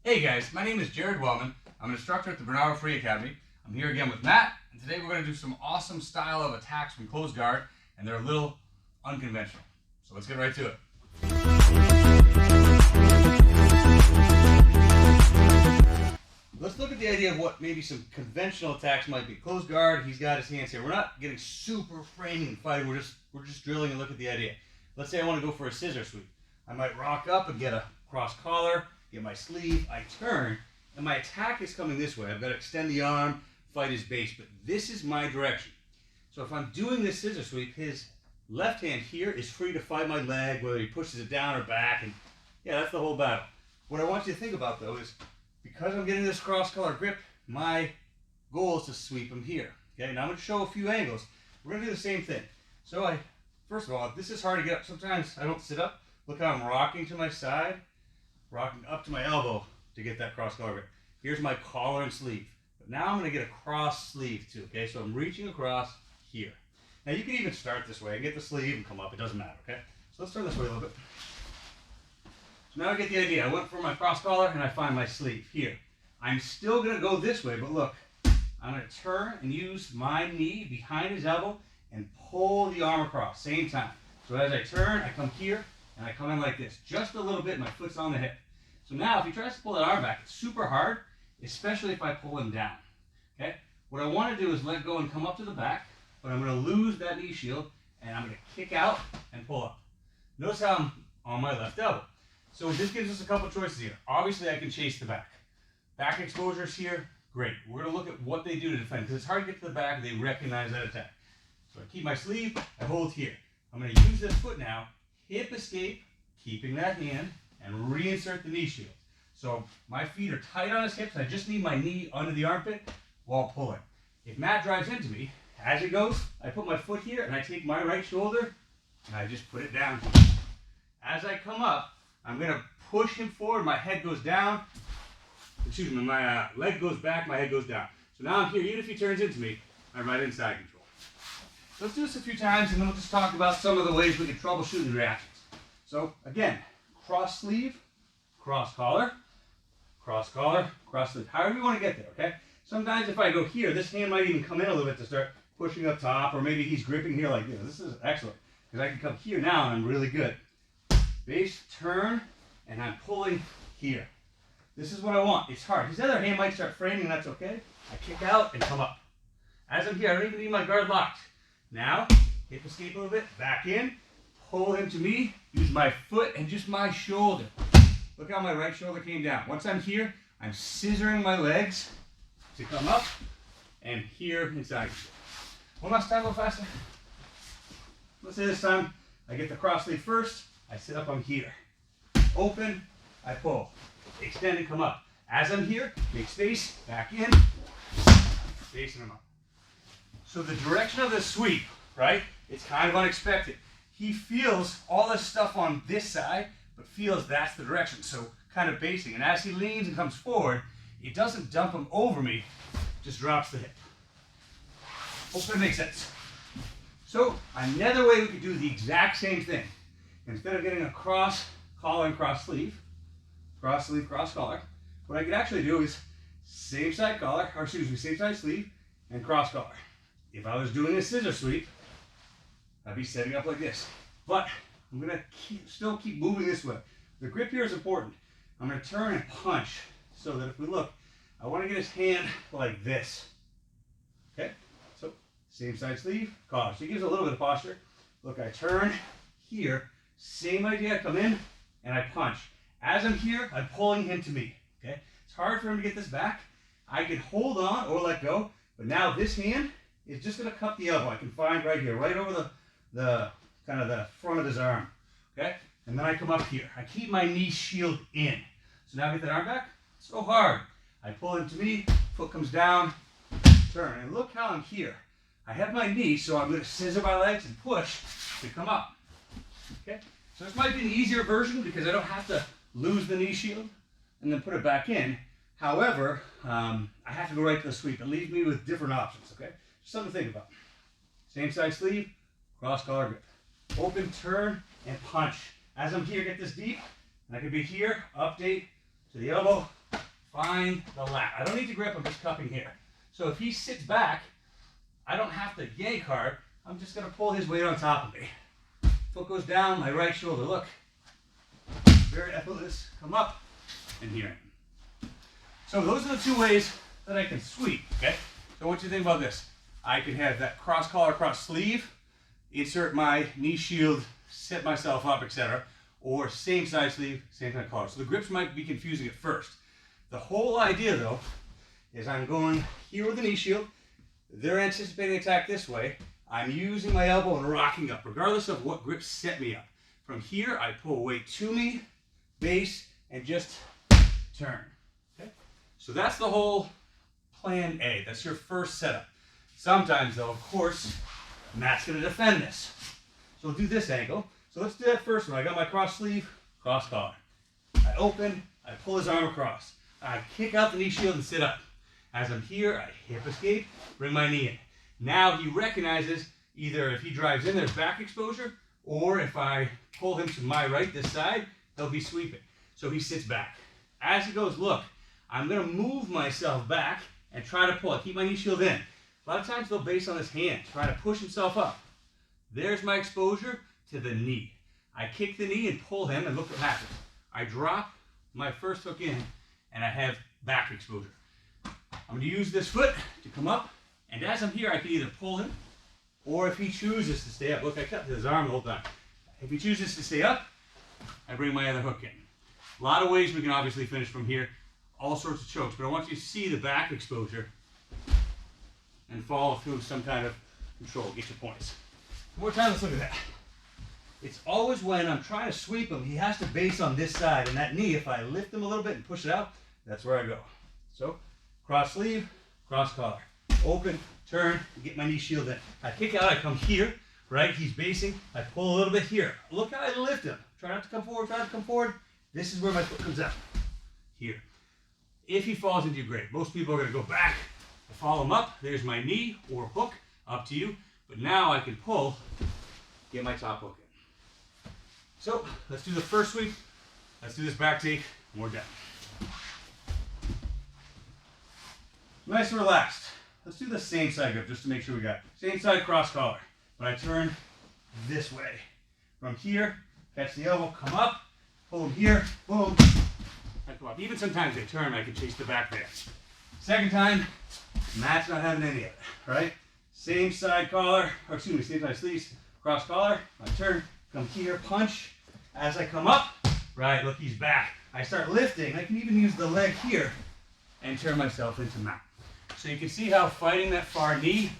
Hey guys, my name is Jared Wellman. I'm an instructor at the Bernardo Free Academy. I'm here again with Matt, and today we're going to do some awesome style of attacks from Closed Guard, and they're a little unconventional. So let's get right to it. Let's look at the idea of what maybe some conventional attacks might be. Closed Guard, he's got his hands here. We're not getting super framing and fighting, we're just drilling and look at the idea. Let's say I want to go for a scissor sweep. I might rock up and get a cross collar, get my sleeve, I turn, and my attack is coming this way. I've got to extend the arm, fight his base, but this is my direction. So if I'm doing this scissor sweep, his left hand here is free to fight my leg, whether he pushes it down or back, and yeah, that's the whole battle. What I want you to think about though is, because I'm getting this cross collar grip, my goal is to sweep him here. Okay, now I'm going to show a few angles. We're going to do the same thing. So first of all, this is hard to get up. Sometimes I don't sit up. Look how I'm rocking to my side, rocking up to my elbow to get that cross collar grip. Here's my collar and sleeve. But now I'm going to get a cross sleeve too. Okay, so I'm reaching across here. Now you can even start this way and get the sleeve and come up. It doesn't matter. Okay, so let's turn this way a little bit. So now I get the idea. I went for my cross collar and I find my sleeve here. I'm still going to go this way, but look, I'm going to turn and use my knee behind his elbow and pull the arm across, same time. So as I turn, I come here and I come in like this, just a little bit, my foot's on the hip. So now if he tries to pull that arm back, it's super hard, especially if I pull him down. Okay? What I want to do is let go and come up to the back, but I'm going to lose that knee shield and I'm going to kick out and pull up. Notice how I'm on my left elbow. So this gives us a couple choices here. Obviously I can chase the back. Back exposures here, great. We're going to look at what they do to defend, because it's hard to get to the back and they recognize that attack. So I keep my sleeve, I hold here. I'm going to use this foot now, hip escape, keeping that hand, and reinsert the knee shield. So my feet are tight on his hips, I just need my knee under the armpit while pulling. If Matt drives into me, as it goes, I put my foot here and I take my right shoulder and I just put it down. As I come up, I'm going to push him forward, my head goes down, excuse me, my leg goes back, my head goes down. So now I'm here, even if he turns into me, I'm right in side control. So let's do this a few times and then we'll just talk about some of the ways we can troubleshoot the reactions. So again, cross sleeve, cross collar, cross sleeve, however you want to get there, okay? Sometimes if I go here, this hand might even come in a little bit to start pushing up top, or maybe he's gripping here like this. This is excellent, because I can come here now and I'm really good. Base, turn, and I'm pulling here. This is what I want. It's hard. His other hand might start framing, and that's okay. I kick out and come up. As I'm here, I don't even need my guard locked. Now, hip escape a little bit, back in, pull him to me, use my foot and just my shoulder. Look how my right shoulder came down. Once I'm here, I'm scissoring my legs to come up and here inside. One last time, a little faster. Let's say this time, I get the cross sleeve first, I sit up, I'm here. Open, I pull. Extend and come up. As I'm here, make space, back in, space and I'm up. So the direction of the sweep, right, it's kind of unexpected. He feels all this stuff on this side, but feels that's the direction, so kind of basing. And as he leans and comes forward, it doesn't dump him over me, just drops the hip. Hopefully it makes sense. So another way we could do the exact same thing. Instead of getting a cross collar and cross sleeve, cross collar, what I could actually do is same side collar, or excuse me, same side sleeve and cross collar. If I was doing a scissor sweep, I'd be setting up like this. But I'm going to still keep moving this way. The grip here is important. I'm going to turn and punch so that if we look, I want to get his hand like this. Okay? So same side sleeve, collar. So he gives a little bit of posture. Look, I turn here. Same idea. I come in and I punch. As I'm here, I'm pulling him to me. Okay? It's hard for him to get this back. I can hold on or let go, but now this hand is just going to cup the elbow. I can find right here, right over the kind of the front of his arm. Okay? And then I come up here. I keep my knee shield in. So now I get that arm back. So hard. I pull him to me, foot comes down, turn. And look how I'm here. I have my knee, so I'm going to scissor my legs and push to come up. Okay? So this might be an easier version because I don't have to lose the knee shield and then put it back in. However, I have to go right to the sweep. It leaves me with different options, okay? Just something to think about. Same side sleeve, cross collar grip. Open, turn, and punch. As I'm here, get this deep, and I could be here, update to the elbow, find the lap. I don't need to grip, I'm just cupping here. So if he sits back, I don't have to yank hard. I'm just gonna pull his weight on top of me. Foot goes down, my right shoulder, look. Very effortless, come up, and here. So those are the two ways that I can sweep, okay? So what do you think about this? I can have that cross collar, cross sleeve, insert my knee shield, set myself up, etc. Or same side sleeve, same kind of collar. So the grips might be confusing at first. The whole idea though, is I'm going here with the knee shield, they're anticipating attack this way, I'm using my elbow and rocking up, regardless of what grip set me up. From here, I pull weight to me, base, and just turn, okay? So that's the whole plan A, that's your first setup. Sometimes though, of course, Matt's gonna defend this. So we'll do this angle. So let's do that first one. I got my cross sleeve, cross collar. I open, I pull his arm across. I kick out the knee shield and sit up. As I'm here, I hip escape, bring my knee in. Now he recognizes either if he drives in, there's back exposure, or if I pull him to my right, this side, he'll be sweeping. So he sits back. As he goes, look, I'm gonna move myself back and try to pull. I keep my knee shield in. A lot of times they'll base on his hand, try to push himself up. There's my exposure to the knee. I kick the knee and pull him, and look what happens. I drop my first hook in, and I have back exposure. I'm going to use this foot to come up, and as I'm here, I can either pull him, or if he chooses to stay up, look, I cut his arm the whole time. If he chooses to stay up, I bring my other hook in. A lot of ways we can obviously finish from here, all sorts of chokes, but I want you to see the back exposure and follow through some kind of control, get your points. One more time, let's look at that. It's always when I'm trying to sweep him, he has to base on this side, and that knee, if I lift him a little bit and push it out, that's where I go. So, cross sleeve, cross collar. Open, turn, get my knee shield in. I kick out, I come here, right? He's basing, I pull a little bit here. Look how I lift him. Try not to come forward, try not to come forward. This is where my foot comes out, here. If he falls into your grade, most people are gonna go back. I follow him up, there's my knee or hook, up to you. But now I can pull, get my top hook in. So let's do the first sweep. Let's do this back take, and we're done. Nice and relaxed. Let's do the same side grip just to make sure we got it. Same side cross collar, but I turn this way. From here, catch the elbow, come up, pull him here, boom, I come up. Even sometimes they turn, I can chase the back there. Second time, Matt's not having any of it, right? Same side collar, or excuse me, same side sleeves, cross collar, I turn, come here, punch. As I come up, right, look, he's back. I start lifting, I can even use the leg here and turn myself into mount. So you can see how fighting that far knee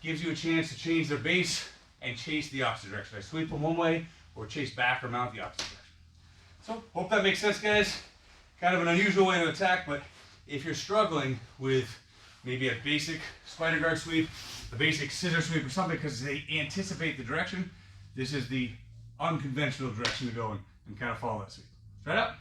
gives you a chance to change their base and chase the opposite direction. I sweep them one way or chase back or mount the opposite direction. So, hope that makes sense, guys. Kind of an unusual way to attack, but if you're struggling with maybe a basic spider guard sweep, a basic scissor sweep or something because they anticipate the direction, this is the unconventional direction to go in and kind of follow that sweep. Try it out.